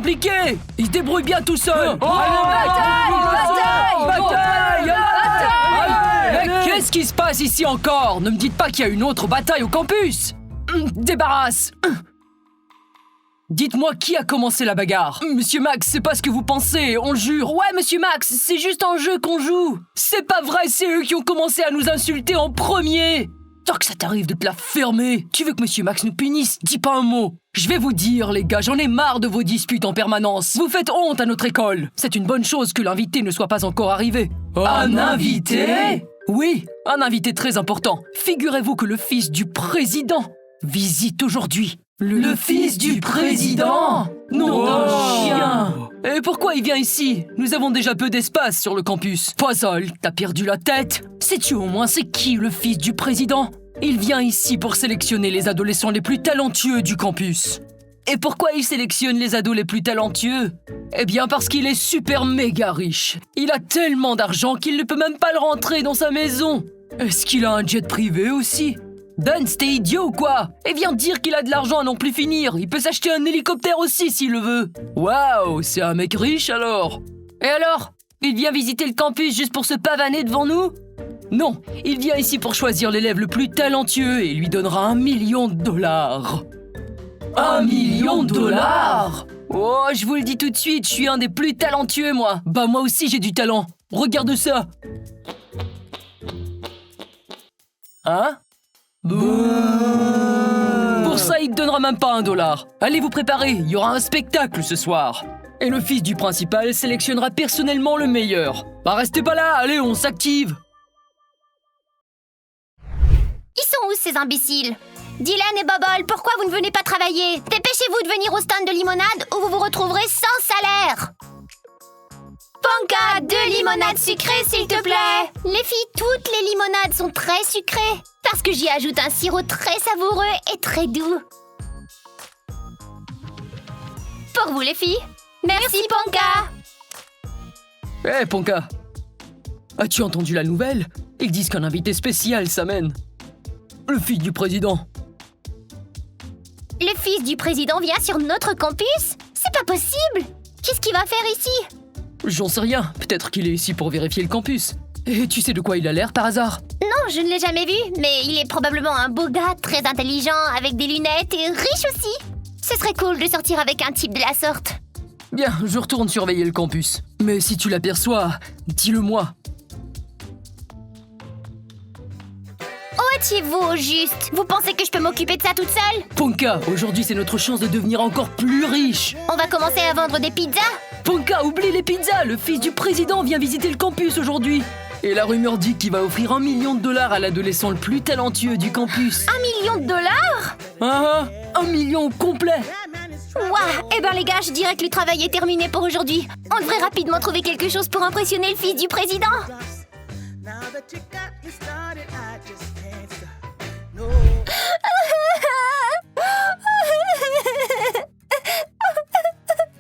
compliqué. Il se débrouille bien tout seul. Mais qu'est-ce qui se passe ici encore? Ne me dites pas qu'il y a une autre bataille au campus. Débarrasse. Dites-moi qui a commencé la bagarre. Monsieur Max, c'est pas ce que vous pensez, on le jure. Ouais, Monsieur Max, c'est juste un jeu qu'on joue. C'est pas vrai, c'est eux qui ont commencé à nous insulter en premier. Tant que ça t'arrive de te la fermer. Tu veux que Monsieur Max nous punisse? Dis pas un mot. Je vais vous dire, les gars, j'en ai marre de vos disputes en permanence. Vous faites honte à notre école. C'est une bonne chose que l'invité ne soit pas encore arrivé. Un invité? Oui, un invité très important. Figurez-vous que le fils du président visite aujourd'hui. Le fils du président? Non d'un chien! Et pourquoi il vient ici? Nous avons déjà peu d'espace sur le campus. Puzzle, t'as perdu la tête? Sais-tu au moins c'est qui le fils du président? Il vient ici pour sélectionner les adolescents les plus talentueux du campus. Et pourquoi il sélectionne les ados les plus talentueux? Eh bien parce qu'il est super méga riche. Il a tellement d'argent qu'il ne peut même pas le rentrer dans sa maison. Est-ce qu'il a un jet privé aussi? Dan, t'es idiot ou quoi? Et viens dire qu'il a de l'argent à n'en plus finir. Il peut s'acheter un hélicoptère aussi s'il le veut. Waouh, c'est un mec riche alors. Et alors? Il vient visiter le campus juste pour se pavaner devant nous? Non, il vient ici pour choisir l'élève le plus talentueux et lui donnera $1 million. $1 million? Oh, je vous le dis tout de suite, je suis un des plus talentueux, moi. Bah, moi aussi, j'ai du talent. Regarde ça. Hein? Pour ça, il te donnera même pas $1. Allez vous préparer, il y aura un spectacle ce soir. Et le fils du principal sélectionnera personnellement le meilleur. Bah, restez pas là, allez, on s'active. Ils sont où ces imbéciles? Dylan et Bobble, pourquoi vous ne venez pas travailler? Dépêchez-vous de venir au stand de limonade ou vous vous retrouverez sans salaire. Ponka, 2 limonades sucrées s'il te plaît. Les filles, toutes les limonades sont très sucrées parce que j'y ajoute un sirop très savoureux et très doux. Pour vous les filles. Merci Ponka. Hé Ponka, as-tu entendu la nouvelle? Ils disent qu'un invité spécial s'amène. Le fils du président. Le fils du président vient sur notre campus? C'est pas possible. Qu'est-ce qu'il va faire ici? J'en sais rien, peut-être qu'il est ici pour vérifier le campus. Et tu sais de quoi il a l'air par hasard? Non, je ne l'ai jamais vu, mais il est probablement un beau gars, très intelligent, avec des lunettes et riche aussi. Ce serait cool de sortir avec un type de la sorte. Bien, je retourne surveiller le campus. Mais si tu l'aperçois, dis-le-moi. Où étiez-vous au juste? Vous pensez que je peux m'occuper de ça toute seule? Ponka, aujourd'hui c'est notre chance de devenir encore plus riche. On va commencer à vendre des pizzas? Ponka, oublie les pizzas, le fils du président vient visiter le campus aujourd'hui. Et la rumeur dit qu'il va offrir $1 million à l'adolescent le plus talentueux du campus. $1 million? Ah, 1 million complet. Ouah, eh ben les gars, je dirais que le travail est terminé pour aujourd'hui. On devrait rapidement trouver quelque chose pour impressionner le fils du président.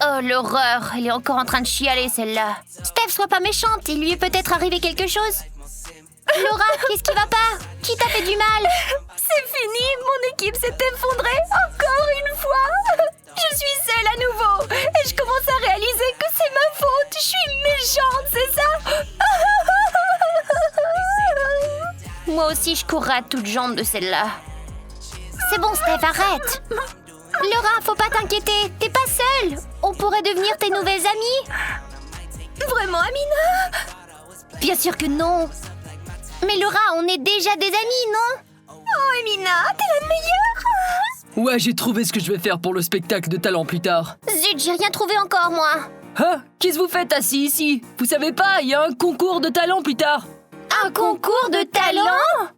Oh l'horreur, elle est encore en train de chialer celle-là. Steph, sois pas méchante, il lui est peut-être arrivé quelque chose. Laura, qu'est-ce qui va pas? Qui t'a fait du mal? C'est fini, mon équipe s'est effondrée encore une fois. Je suis seule à nouveau et je commence à réaliser que c'est ma faute. Je suis méchante, c'est ça? Moi aussi, je courrais à toutes jambes de celle-là. C'est bon, Steph, arrête. Laura, faut pas t'inquiéter, t'es pas seule. On pourrait devenir tes nouvelles amies. Vraiment, Amina? Bien sûr que non. Mais Laura, on est déjà des amies, non? Oh, Amina, t'es la meilleure. Ouais, j'ai trouvé ce que je vais faire pour le spectacle de talent plus tard. Zut, j'ai rien trouvé encore, moi. Ah, qu'est-ce que vous faites assis ici? Vous savez pas, il y a un concours de talent plus tard. Un concours de talent?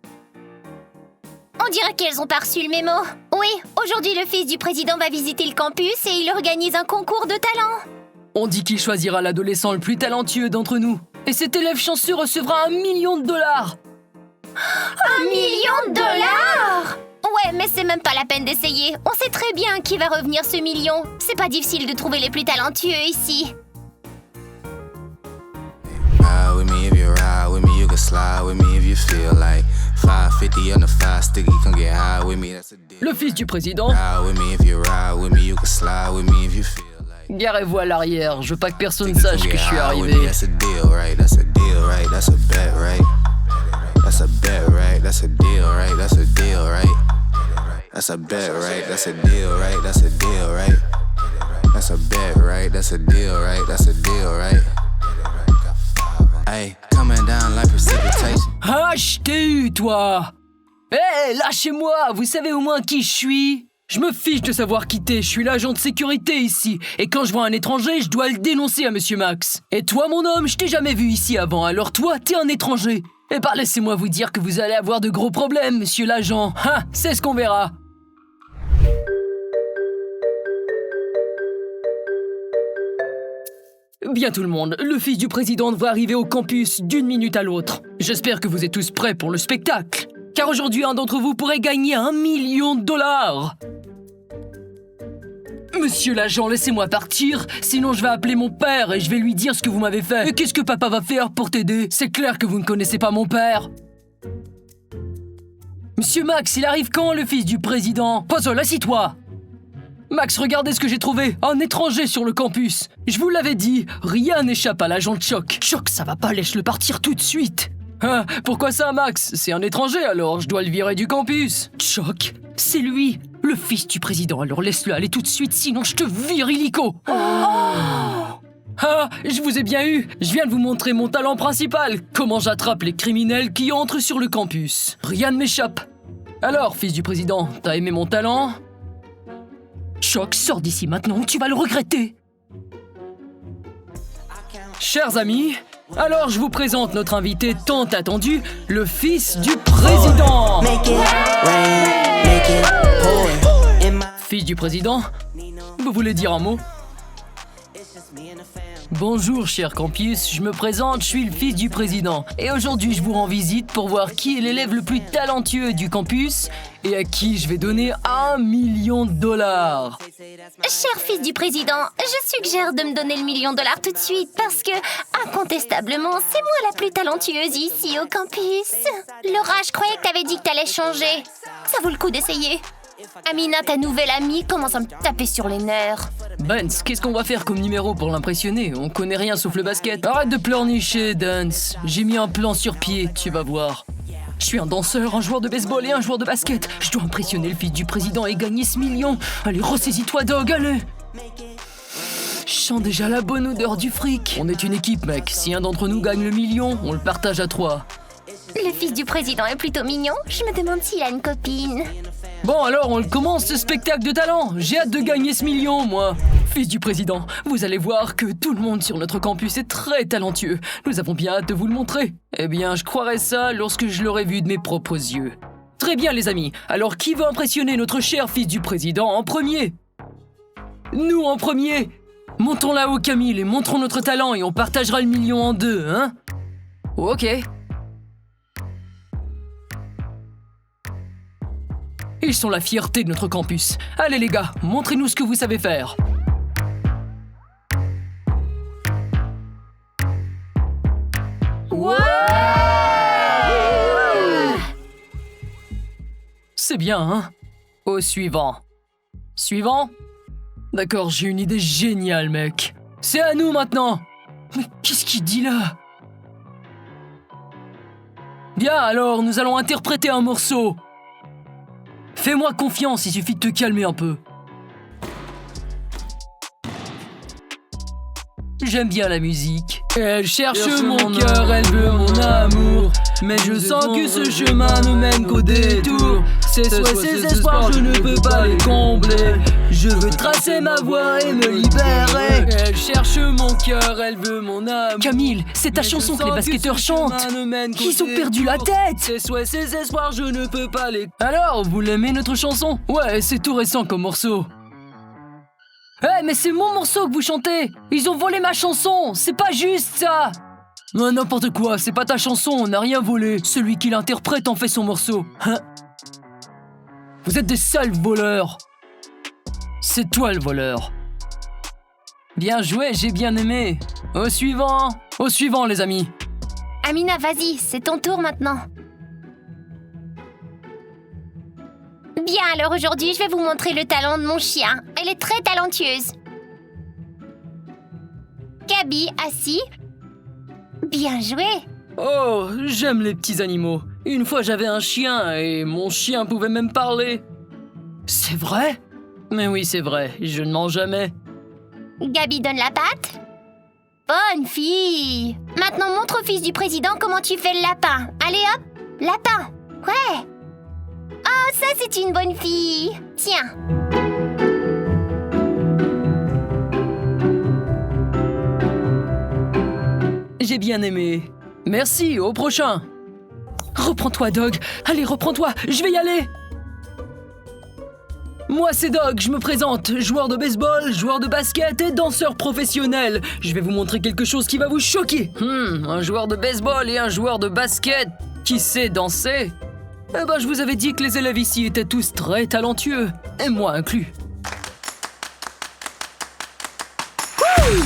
On dirait qu'elles ont pas reçu le mémo. Oui, aujourd'hui le fils du président va visiter le campus et il organise un concours de talent. On dit qu'il choisira l'adolescent le plus talentueux d'entre nous. Et cet élève chanceux recevra $1 million. $1 million? Ouais, mais c'est même pas la peine d'essayer. On sait très bien qui va revenir ce million. C'est pas difficile de trouver les plus talentueux ici. Ride with me if you ride with me, you can slide with me if you feel like 550 on the 5 sticky, come get high with me, that's a deal. Le fils du président. Ride with me if you ride with me, you can slide with me if you feel like Garez-vous à l'arrière, je veux pas que personne sache que je suis arrivé. That's a deal, right? That's a deal, right? That's a bet, right? That's a bet, right? That's a deal, right? That's a deal, right? That's a bet, right? That's a deal, right? That's a deal, right? That's a bet, right? That's a deal, right? That's a deal, right? Hey, coming down like precipitation. Ah, je t'ai eu, toi! Hé, lâchez-moi! Vous savez au moins qui je suis? Je me fiche de savoir qui t'es, je suis l'agent de sécurité ici. Et quand je vois un étranger, je dois le dénoncer à Monsieur Max. Et toi, mon homme, je t'ai jamais vu ici avant, alors toi, t'es un étranger. Eh ben, laissez-moi vous dire que vous allez avoir de gros problèmes, monsieur l'agent. Ah, c'est ce qu'on verra. Bien tout le monde, le fils du président va arriver au campus d'une minute à l'autre. J'espère que vous êtes tous prêts pour le spectacle. Car aujourd'hui, un d'entre vous pourrait gagner $1 million. Monsieur l'agent, laissez-moi partir, sinon je vais appeler mon père et je vais lui dire ce que vous m'avez fait. Et qu'est-ce que papa va faire pour t'aider? C'est clair que vous ne connaissez pas mon père. Monsieur Max, il arrive quand, le fils du président? Puzzle, assis-toi. Max, regardez ce que j'ai trouvé. Un étranger sur le campus. Je vous l'avais dit, rien n'échappe à l'agent de Choc. Choc, ça va pas, laisse-le partir tout de suite. Ah, pourquoi ça, Max? C'est un étranger, alors je dois le virer du campus. Choc, c'est lui, le fils du président, alors laisse-le aller tout de suite, sinon je te vire illico. Ah, je vous ai bien eu. Je viens de vous montrer mon talent principal. Comment j'attrape les criminels qui entrent sur le campus. Rien ne m'échappe. Alors, fils du président, t'as aimé mon talent? Choc, sors d'ici maintenant, tu vas le regretter. Chers amis, alors je vous présente notre invité tant attendu, le fils du président. Fils du président, vous voulez dire un mot? Bonjour cher campus, je me présente, je suis le fils du président. Et aujourd'hui je vous rends visite pour voir qui est l'élève le plus talentueux du campus et à qui je vais donner $1 million. Cher fils du président, je suggère de me donner le $1 million tout de suite parce que, incontestablement, c'est moi la plus talentueuse ici au campus. Laura, je croyais que t'avais dit que t'allais changer. Ça vaut le coup d'essayer. Amina, ta nouvelle amie, commence à me taper sur les nerfs. Dance, qu'est-ce qu'on va faire comme numéro pour l'impressionner? On connaît rien sauf le basket. Arrête de pleurnicher, Dance. J'ai mis un plan sur pied, tu vas voir. Je suis un danseur, un joueur de baseball et un joueur de basket. Je dois impressionner le fils du président et gagner ce million. Allez, ressaisis-toi, Dog, allez. Je sens déjà la bonne odeur du fric. On est une équipe, mec. Si un d'entre nous gagne le million, on le partage à 3. Le fils du président est plutôt mignon. Je me demande s'il a une copine. Bon alors, on le commence ce spectacle de talent. J'ai hâte de gagner ce million, moi. Fils du président, vous allez voir que tout le monde sur notre campus est très talentueux. Nous avons bien hâte de vous le montrer. Eh bien, je croirai ça lorsque je l'aurai vu de mes propres yeux. Très bien, les amis. Alors, qui veut impressionner notre cher fils du président en premier? Nous en premier. Montons là-haut, Camille, et montrons notre talent et on partagera le million en deux, hein? Ok. Ils sont la fierté de notre campus. Allez les gars, montrez-nous ce que vous savez faire. Ouais! C'est bien, hein? Au suivant. Suivant? D'accord, j'ai une idée géniale, mec. C'est à nous maintenant. Mais qu'est-ce qu'il dit là? Bien, alors, nous allons interpréter un morceau. Fais-moi confiance, il suffit de te calmer un peu. J'aime bien la musique. Elle cherche mon cœur, elle veut mon amour. Mais je sens que ce chemin ne mène qu'au détour. Ses souhaits, ses espoirs, je ne peux pas les combler. Je veux tracer ma voie et me libérer. Elle cherche mon cœur, elle veut mon amour. Camille, c'est ta chanson que les basketteurs chantent. Ils ont perdu la tête. Ses souhaits, ses espoirs, je ne peux pas les... Alors, vous l'aimez notre chanson? Ouais, c'est tout récent comme morceau. Mais c'est mon morceau que vous chantez. Ils ont volé ma chanson. C'est pas juste, ça. Non, n'importe quoi, c'est pas ta chanson, on n'a rien volé. Celui qui l'interprète en fait son morceau. Hein? Vous êtes des sales voleurs. C'est toi le voleur. Bien joué, j'ai bien aimé. Au suivant, les amis. Amina, vas-y, c'est ton tour maintenant. Bien, alors aujourd'hui, je vais vous montrer le talent de mon chien. Elle est très talentueuse. Gabi, assis. Bien joué. Oh, j'aime les petits animaux. Une fois j'avais un chien et mon chien pouvait même parler. C'est vrai? Mais oui, c'est vrai, je ne mens jamais. Gabi donne la patte. Bonne fille. Maintenant, montre au fils du président comment tu fais le lapin. Allez hop, lapin. Ouais. Oh, ça c'est une bonne fille. Tiens. J'ai bien aimé. Merci, au prochain. Reprends-toi, Dog. Allez, reprends-toi, je vais y aller. Moi, c'est Dog, je me présente. Joueur de baseball, joueur de basket et danseur professionnel. Je vais vous montrer quelque chose qui va vous choquer. Un joueur de baseball et un joueur de basket qui sait danser? Eh ben, je vous avais dit que les élèves ici étaient tous très talentueux. Et moi inclus. Wouh!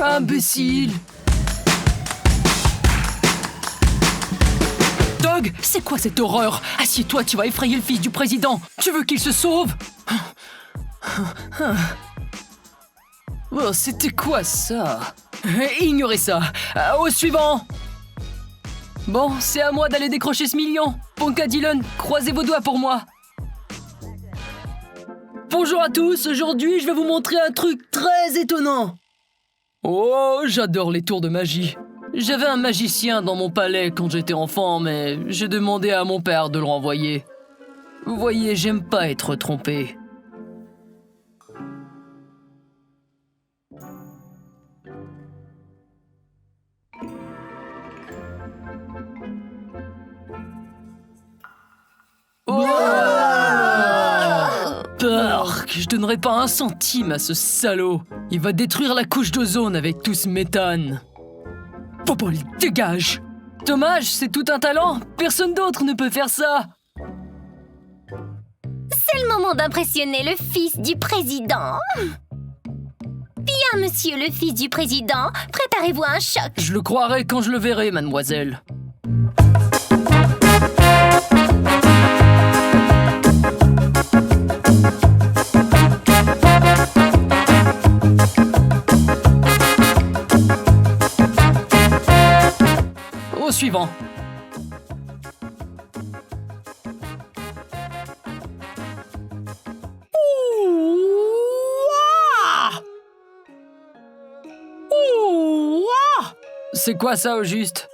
Imbécile! Dog, c'est quoi cette horreur? Assieds-toi, tu vas effrayer le fils du président. Tu veux qu'il se sauve? Oh, c'était quoi ça? Ignorez ça. Au suivant! Bon, c'est à moi d'aller décrocher ce million. Ponka Dylan, croisez vos doigts pour moi. Bonjour à tous, aujourd'hui je vais vous montrer un truc très étonnant. Oh, j'adore les tours de magie. J'avais un magicien dans mon palais quand j'étais enfant, mais j'ai demandé à mon père de le renvoyer. Vous voyez, j'aime pas être trompé. Oh! Bark, je donnerai pas un centime à ce salaud. Il va détruire la couche d'ozone avec tout ce méthane. Popol, dégage! Dommage, c'est tout un talent. Personne d'autre ne peut faire ça. C'est le moment d'impressionner le fils du président. Bien, monsieur le fils du président, préparez-vous à un choc. Je le croirai quand je le verrai, mademoiselle. Au suivant. C'est quoi ça au juste?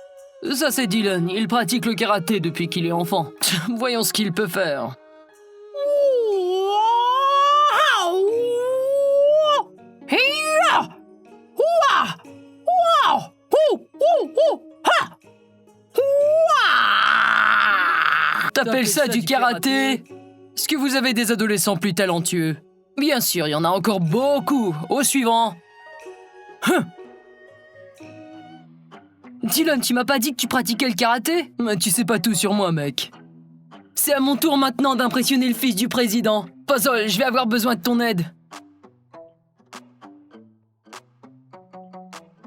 Ça c'est Dylan, il pratique le karaté depuis qu'il est enfant. Voyons ce qu'il peut faire. T'appelles ça du karaté? Est-ce que vous avez des adolescents plus talentueux? Bien sûr, il y en a encore beaucoup. Au suivant. Dylan, tu m'as pas dit que tu pratiquais le karaté? Mais tu sais pas tout sur moi, mec. C'est à mon tour maintenant d'impressionner le fils du président. Puzzle, je vais avoir besoin de ton aide.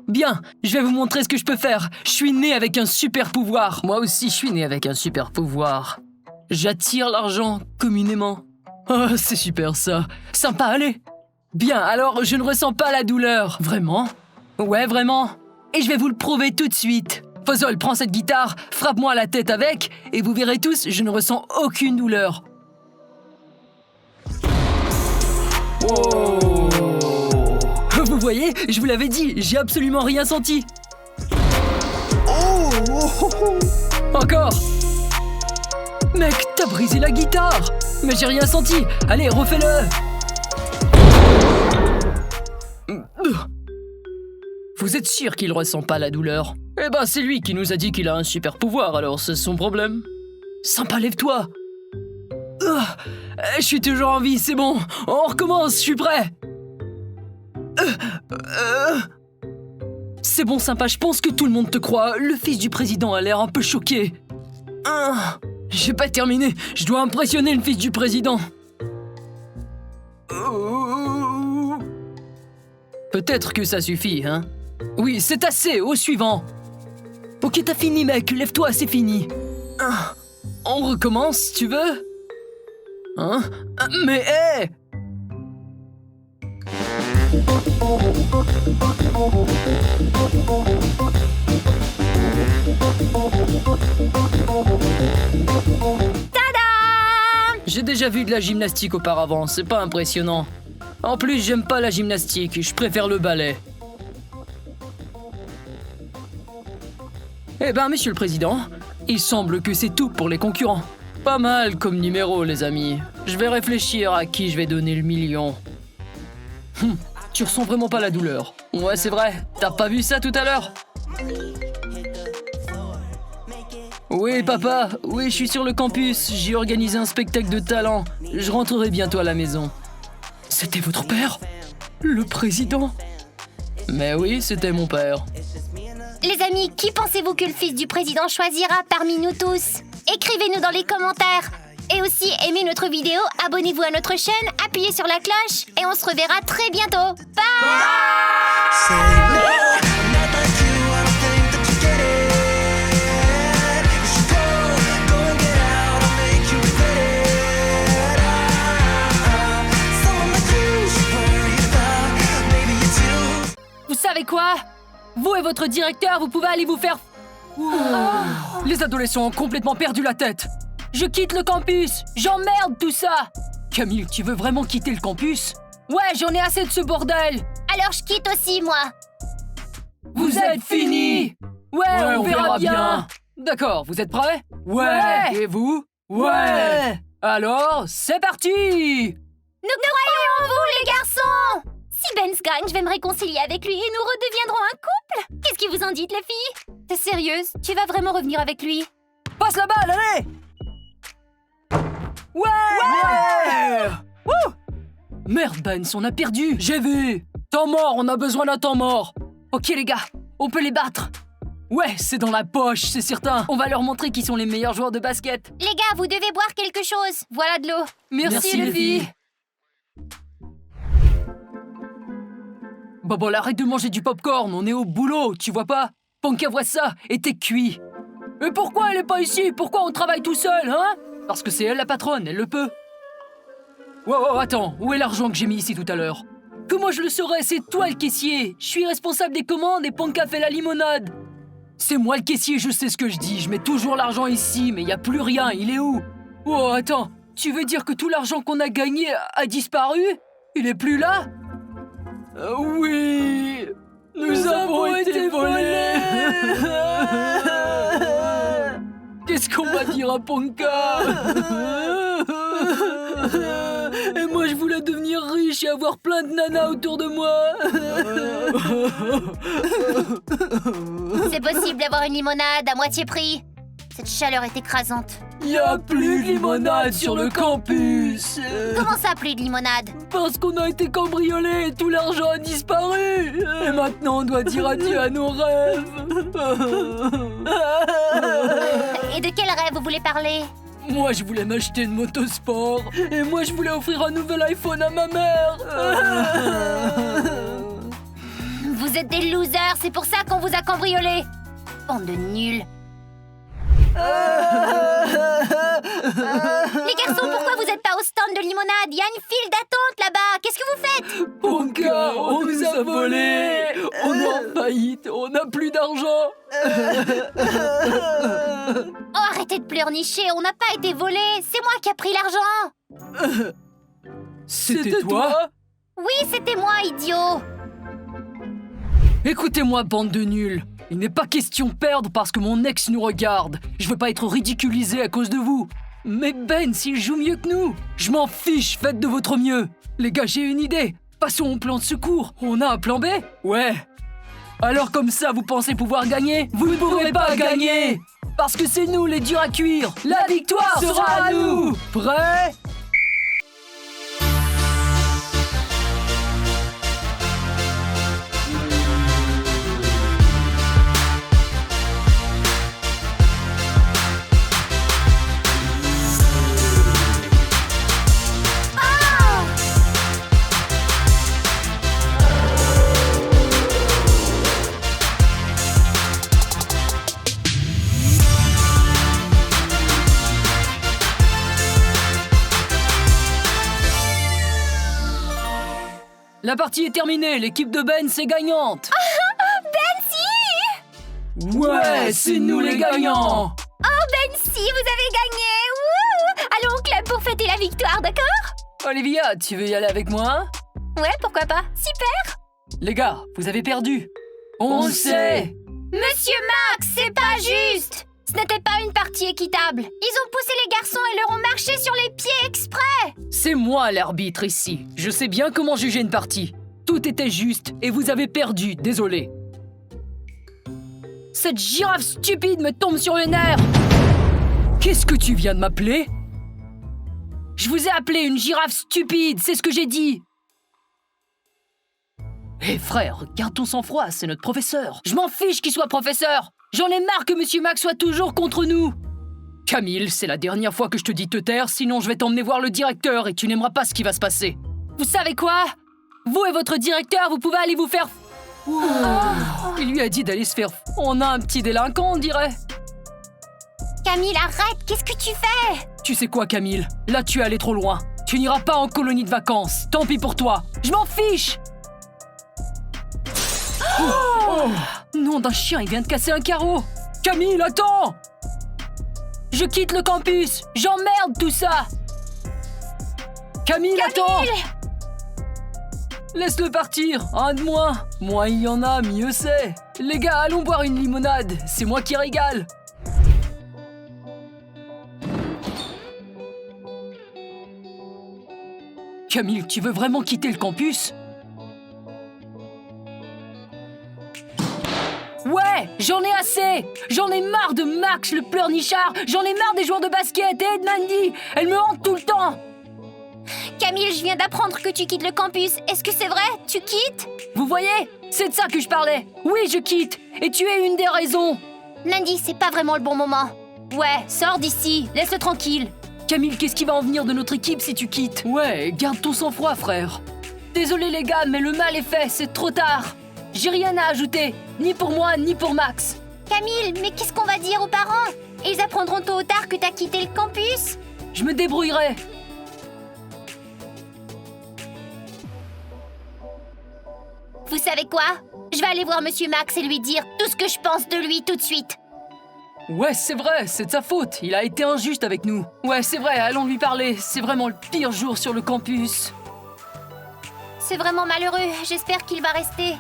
Bien, je vais vous montrer ce que je peux faire. Je suis né avec un super pouvoir. Moi aussi, je suis né avec un super pouvoir. J'attire l'argent communément. Oh, c'est super ça. Sympa, allez. Bien, alors je ne ressens pas la douleur. Vraiment? Ouais, vraiment. Et je vais vous le prouver tout de suite. Puzzle, prends cette guitare, frappe-moi la tête avec, et vous verrez tous, je ne ressens aucune douleur. Wow. Vous voyez, je vous l'avais dit, j'ai absolument rien senti. Encore. Mec, t'as brisé la guitare. Mais j'ai rien senti. Allez, refais-le. Vous êtes sûr qu'il ressent pas la douleur? Eh ben, c'est lui qui nous a dit qu'il a un super pouvoir, alors c'est son problème. Sympa, lève-toi. Je suis toujours en vie, c'est bon. On recommence, je suis prêt. C'est bon, sympa, je pense que tout le monde te croit. Le fils du président a l'air un peu choqué. J'ai pas terminé. Je dois impressionner le fils du président. Peut-être que ça suffit, hein? Oui, c'est assez. Au suivant. Ok, t'as fini, mec. Lève-toi, c'est fini. On recommence, tu veux? Hein? Mais hé! J'ai déjà vu de la gymnastique auparavant, c'est pas impressionnant. En plus, j'aime pas la gymnastique, je préfère le ballet. Eh ben, monsieur le président, il semble que c'est tout pour les concurrents. Pas mal comme numéro, les amis. Je vais réfléchir à qui je vais donner le million. Tu ressens vraiment pas la douleur. Ouais, c'est vrai. T'as pas vu ça tout à l'heure? Oui, papa. Oui, je suis sur le campus. J'ai organisé un spectacle de talent. Je rentrerai bientôt à la maison. C'était votre père? Le président? Mais oui, c'était mon père. Les amis, qui pensez-vous que le fils du président choisira parmi nous tous? Écrivez-nous dans les commentaires. Et aussi, aimez notre vidéo, abonnez-vous à notre chaîne, appuyez sur la cloche et on se reverra très bientôt. Bye! Vous savez quoi? Vous et votre directeur, vous pouvez aller vous faire... Les adolescents ont complètement perdu la tête. Je quitte le campus. J'emmerde tout ça. Camille, tu veux vraiment quitter le campus? Ouais, j'en ai assez de ce bordel. Alors je quitte aussi, moi. Vous êtes finis. Ouais, on verra bien. D'accord, vous êtes prêts? Ouais. Et vous? Ouais. Alors, c'est parti. Nous croyons en vous, les garçons. Si Ben gagne, je vais me réconcilier avec lui et nous redeviendrons un couple. Qu'est-ce que vous en dites, les filles? T'es sérieuse? Tu vas vraiment revenir avec lui? Passe la balle, allez. Ouais. Wouh. Merde, Ben, on a perdu. J'ai vu. Temps mort, on a besoin d'un temps mort. Ok, les gars, on peut les battre. Ouais, c'est dans la poche, c'est certain. On va leur montrer qui sont les meilleurs joueurs de basket. Les gars, vous devez boire quelque chose. Voilà de l'eau. Merci les filles. Bon, arrête de manger du popcorn, on est au boulot, tu vois pas? Ponka voit ça, et t'es cuit. Mais pourquoi elle est pas ici? Pourquoi on travaille tout seul, hein? Parce que c'est elle la patronne, elle le peut. Wow, attends, où est l'argent que j'ai mis ici tout à l'heure? Comment je le saurais? C'est toi le caissier. Je suis responsable des commandes et Ponka fait la limonade. C'est moi le caissier, je sais ce que je dis. Je mets toujours l'argent ici, mais y a plus rien, il est où? Oh, attends, tu veux dire que tout l'argent qu'on a gagné a disparu? Il est plus là? Oui, nous avons été volés. Qu'est-ce qu'on va dire à Ponka? Et moi je voulais devenir riche et avoir plein de nanas autour de moi. C'est possible d'avoir une limonade à moitié prix. Cette chaleur est écrasante. Y a plus de limonade sur le campus. Comment ça, plus de limonade? Parce qu'on a été cambriolés et tout l'argent a disparu. Et maintenant on doit dire adieu à nos rêves. Et de quel rêve vous voulez parler? Moi je voulais m'acheter une moto sport. Et moi je voulais offrir un nouvel iPhone à ma mère. Vous êtes des losers, c'est pour ça qu'on vous a cambriolés. Bande de nuls. Les garçons, pourquoi vous n'êtes pas au stand de limonade? Il y a une file d'attente là-bas. Qu'est-ce que vous faites? Ponka, on nous a volés. On est en faillite, on n'a plus d'argent. Oh, arrêtez de pleurnicher, on n'a pas été volés. C'est moi qui a pris l'argent. C'était toi? Oui, c'était moi, idiot. Écoutez-moi, bande de nuls. Il n'est pas question de perdre parce que mon ex nous regarde. Je veux pas être ridiculisé à cause de vous. Mais Ben, s'il joue mieux que nous, je m'en fiche, faites de votre mieux. Les gars, j'ai une idée. Passons au plan de secours. On a un plan B? Ouais. Alors comme ça, vous pensez pouvoir gagner? Vous ne pourrez pas gagner. Parce que c'est nous les durs à cuire. La victoire sera à nous. Prêts? La partie est terminée, l'équipe de Ben c'est gagnante. Ben, si! Ouais, c'est nous les gagnants. Ben, si, vous avez gagné! Wouh! Allons au club pour fêter la victoire, d'accord? Olivia, tu veux y aller avec moi? Ouais, pourquoi pas? Super! Les gars, vous avez perdu. On le sait. Monsieur Max, c'est pas juste! Ce n'était pas une partie équitable. Ils ont poussé les garçons et leur ont marché sur les pieds exprès! C'est moi l'arbitre ici. Je sais bien comment juger une partie. Tout était juste et vous avez perdu, désolé. Cette girafe stupide me tombe sur les nerfs. Qu'est-ce que tu viens de m'appeler? Je vous ai appelé une girafe stupide, c'est ce que j'ai dit. Hé frère, garde ton sang-froid, c'est notre professeur. Je m'en fiche qu'il soit professeur. J'en ai marre que Monsieur Max soit toujours contre nous. Camille, c'est la dernière fois que je te dis te taire, sinon je vais t'emmener voir le directeur et tu n'aimeras pas ce qui va se passer. Vous savez quoi? Vous et votre directeur, vous pouvez aller vous faire... Il lui a dit d'aller se faire... On a un petit délinquant, on dirait. Camille, arrête! Qu'est-ce que tu fais? Tu sais quoi, Camille? Là, tu es allé trop loin. Tu n'iras pas en colonie de vacances. Tant pis pour toi. Je m'en fiche! Nom d'un chien, il vient de casser un carreau. Camille, attends! Je quitte le campus. J'emmerde tout ça. Camille, attends! Laisse-le partir. Un de moins. Moins il y en a, mieux c'est. Les gars, allons boire une limonade. C'est moi qui régale. Camille, tu veux vraiment quitter le campus? Ouais, j'en ai assez. J'en ai marre de Max, le pleurnichard. J'en ai marre des joueurs de basket et de Mandy. Elle me hante tout le temps. Camille, je viens d'apprendre que tu quittes le campus. Est-ce que c'est vrai? Tu quittes? Vous voyez? C'est de ça que je parlais. Oui, je quitte. Et tu es une des raisons. Mandy, c'est pas vraiment le bon moment. Ouais, sors d'ici. Laisse-le tranquille. Camille, qu'est-ce qui va en venir de notre équipe si tu quittes? Ouais, garde ton sang-froid, frère. Désolé les gars, mais le mal est fait, c'est trop tard. J'ai rien à ajouter, ni pour moi, ni pour Max. Camille, mais qu'est-ce qu'on va dire aux parents? Ils apprendront tôt ou tard que t'as quitté le campus? Je me débrouillerai. Vous savez quoi? Je vais aller voir Monsieur Max et lui dire tout ce que je pense de lui tout de suite. Ouais, c'est vrai, c'est de sa faute. Il a été injuste avec nous. Ouais, c'est vrai, allons lui parler. C'est vraiment le pire jour sur le campus. C'est vraiment malheureux. J'espère qu'il va rester.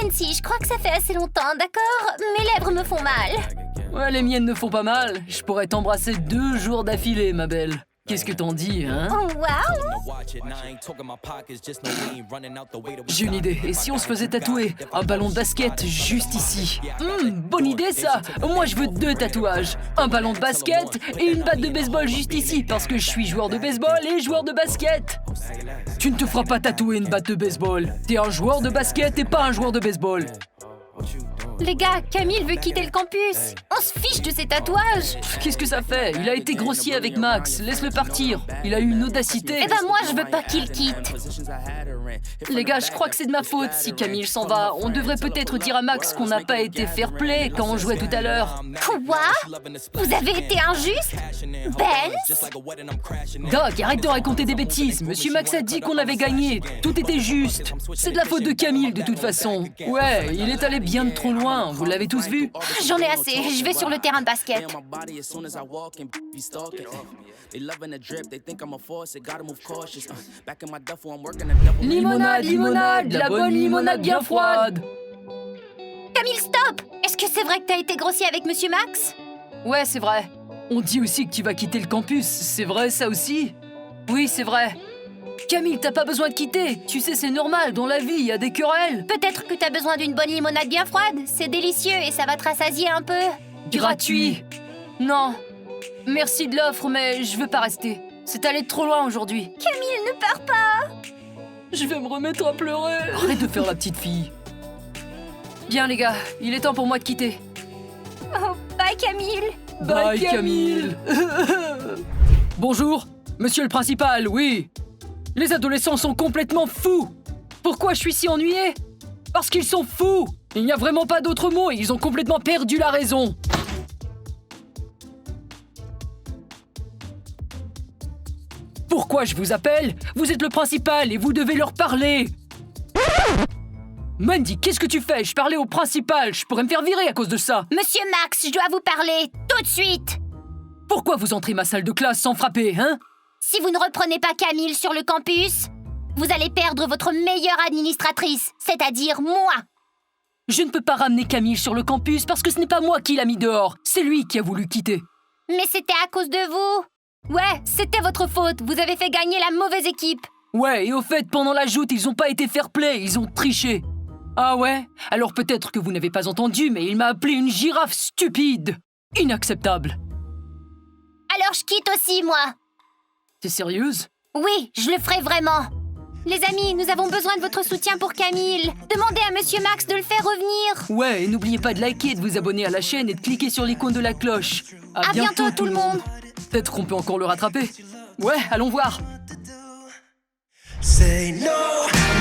Bensi, je crois que ça fait assez longtemps, d'accord? Mes lèvres me font mal. Ouais, les miennes ne font pas mal. Je pourrais t'embrasser 2 jours d'affilée, ma belle. Qu'est-ce que t'en dis, hein? Oh, waouh! J'ai une idée. Et si on se faisait tatouer un ballon de basket juste ici? Bonne idée, ça! Moi, je veux 2 tatouages. Un ballon de basket et une batte de baseball juste ici, parce que je suis joueur de baseball et joueur de basket. Tu ne te feras pas tatouer une batte de baseball. T'es un joueur de basket et pas un joueur de baseball. Les gars, Camille veut quitter le campus. On se fiche de ses tatouages. Qu'est-ce que ça fait? Il a été grossier avec Max. Laisse-le partir. Il a eu une audacité. Eh ben moi, je veux pas qu'il quitte. Les gars, je crois que c'est de ma faute si Camille s'en va. On devrait peut-être dire à Max qu'on n'a pas été fair-play quand on jouait tout à l'heure. Quoi? Vous avez été injuste? Ben? Doc, arrête de raconter des bêtises. Monsieur Max a dit qu'on avait gagné. Tout était juste. C'est de la faute de Camille de toute façon. Ouais, il est allé bien de trop loin. Vous l'avez tous vu? J'en ai assez. Je vais sur le terrain de basket. Limonade, limonade, la bonne limonade bien froide. Camille, stop! Est-ce que c'est vrai que t'as été grossier avec Monsieur Max? Ouais, c'est vrai. On dit aussi que tu vas quitter le campus. C'est vrai, ça aussi? Oui, c'est vrai. Camille, t'as pas besoin de quitter. Tu sais, c'est normal. Dans la vie, il y a des querelles. Peut-être que t'as besoin d'une bonne limonade bien froide. C'est délicieux et ça va te rassasier un peu. Gratuit. Non. Merci de l'offre, mais je veux pas rester. C'est allé trop loin aujourd'hui. Camille, ne pars pas! Je vais me remettre à pleurer. Arrête de faire la petite fille. Bien, les gars, il est temps pour moi de quitter. Oh, bye Camille! Bye, Camille. Bonjour, monsieur le principal, oui. Les adolescents sont complètement fous. Pourquoi je suis si ennuyé? Parce qu'ils sont fous. Il n'y a vraiment pas d'autre mot, ils ont complètement perdu la raison. Pourquoi je vous appelle? Vous êtes le principal et vous devez leur parler. Mandy, qu'est-ce que tu fais? Je parlais au principal, je pourrais me faire virer à cause de ça. Monsieur Max, je dois vous parler, tout de suite. Pourquoi vous entrez ma salle de classe sans frapper, hein? Si vous ne reprenez pas Camille sur le campus, vous allez perdre votre meilleure administratrice, c'est-à-dire moi. Je ne peux pas ramener Camille sur le campus parce que ce n'est pas moi qui l'a mis dehors, c'est lui qui a voulu quitter. Mais c'était à cause de vous. Ouais, c'était votre faute, vous avez fait gagner la mauvaise équipe. Ouais, et au fait, pendant la joute, ils ont pas été fair-play, ils ont triché. Ah ouais? Alors peut-être que vous n'avez pas entendu, mais il m'a appelé une girafe stupide. Inacceptable. Alors je quitte aussi, moi. T'es sérieuse? Oui, je le ferai vraiment. Les amis, nous avons besoin de votre soutien pour Camille. Demandez à Monsieur Max de le faire revenir. Ouais, et n'oubliez pas de liker, de vous abonner à la chaîne et de cliquer sur l'icône de la cloche. À bientôt tout le monde. Peut-être qu'on peut encore le rattraper. Ouais, allons voir. Say no.